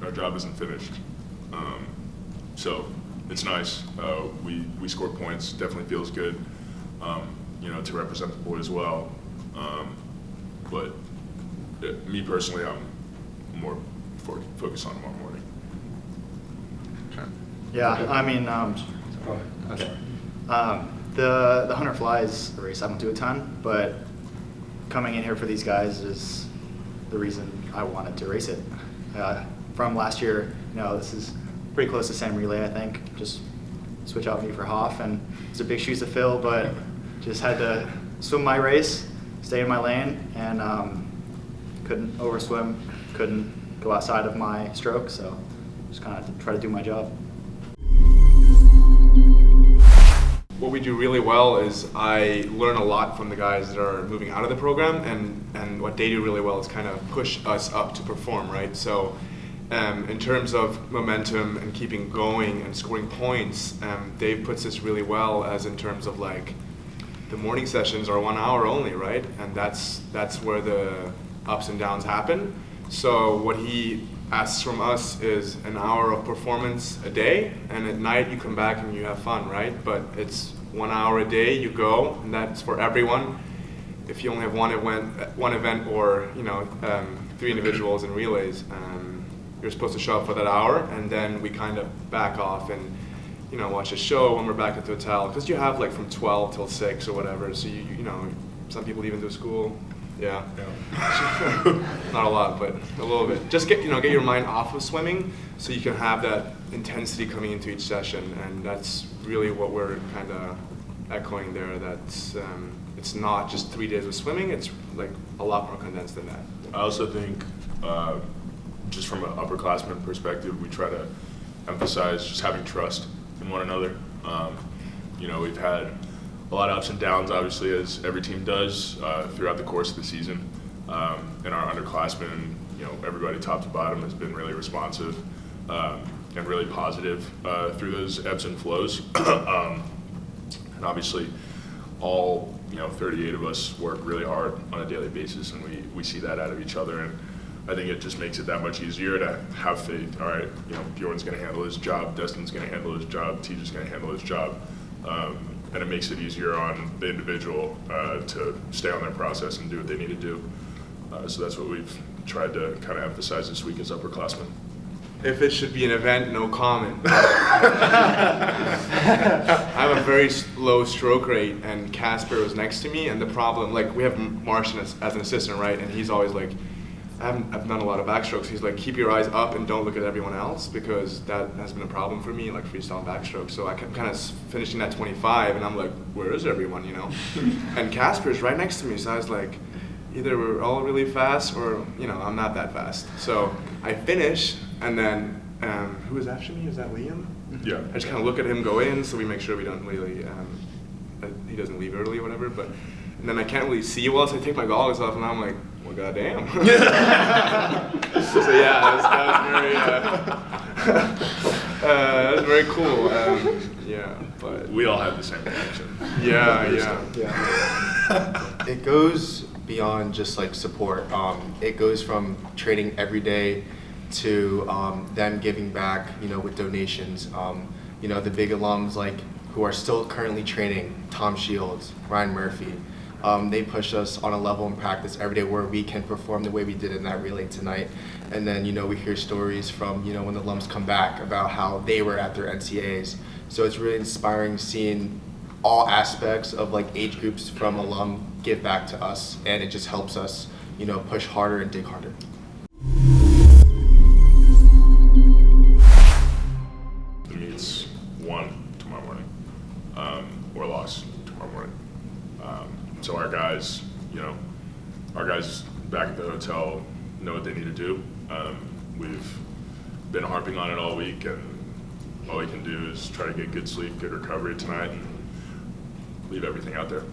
our job isn't finished. So it's nice. We scored points. Definitely feels good. To represent the boys well. But me personally, I'm more focused on tomorrow morning. Okay. Yeah, I mean, Okay. the 100 flies race I don't do a ton, but coming in here for these guys is the reason I wanted to race it. From last year, this is pretty close to same relay, I think. Just switch out me for Hoff, and it's a big shoes to fill, but just had to swim my race, stay in my lane, and couldn't overswim, couldn't go outside of my stroke, so just kind of try to do my job. What we do really well is I learn a lot from the guys that are moving out of the program, and what they do really well is kind of push us up to perform, right? So in terms of momentum and keeping going and scoring points, Dave puts this really well as in terms of like the morning sessions are 1 hour only, right? And that's where the ups and downs happen. So what he asks from us is an hour of performance a day, and at night you come back and you have fun, right? But it's 1 hour a day, you go, and that's for everyone. If you only have one event or 3 individuals in relays, you're supposed to show up for that hour, and then we kind of back off and watch a show when we're back at the hotel, because you have like from 12 till 6 or whatever, so you some people even do school. Yeah. Not a lot, but a little bit. Just get your mind off of swimming so you can have that intensity coming into each session, and that's really what we're kind of echoing there. That's it's not just 3 days of swimming, it's like a lot more condensed than that. I also think, just from an upperclassman perspective, we try to emphasize just having trust in one another. We've had a lot of ups and downs, obviously, as every team does throughout the course of the season. And our underclassmen, everybody top to bottom has been really responsive and really positive through those ebbs and flows. And obviously, all 38 of us work really hard on a daily basis, and we see that out of each other. And I think it just makes it that much easier to have faith. All right, Bjorn's going to handle his job, Destin's going to handle his job, TJ's going to handle his job. And it makes it easier on the individual to stay on their process and do what they need to do. So that's what we've tried to kind of emphasize this week as upperclassmen. If it should be an event, no comment. I have a very low stroke rate, and Casper was next to me, and the problem, like, we have Martian as an assistant, right? And he's always like, I've done a lot of backstrokes. He's like, keep your eyes up and don't look at everyone else, because that has been a problem for me, like freestyle backstroke. So I kept kind of finishing that 25, and I'm like, where is everyone, And Casper's right next to me, so I was like, either we're all really fast or, I'm not that fast. So I finish, and then, who is after me? Is that Liam? Yeah. I just kind of look at him go in, so we make sure we don't really, he doesn't leave early or whatever, and then I can't really see well, so I take my goggles off, and I'm like, well, goddamn. So yeah, that was very cool. But We all have the same reaction. Yeah. It goes beyond just like support. It goes from training every day to them giving back, with donations. The big alums who are still currently training, Tom Shields, Ryan Murphy. They push us on a level in practice every day where we can perform the way we did in that relay tonight. And then, we hear stories from, when the alums come back about how they were at their NCAAs. So it's really inspiring seeing all aspects of age groups from alum give back to us, and it just helps us, push harder and dig harder. The meet's won tomorrow morning, or lost tomorrow morning. So our guys, back at the hotel know what they need to do. We've been harping on it all week, and all we can do is try to get good sleep, good recovery tonight, and leave everything out there.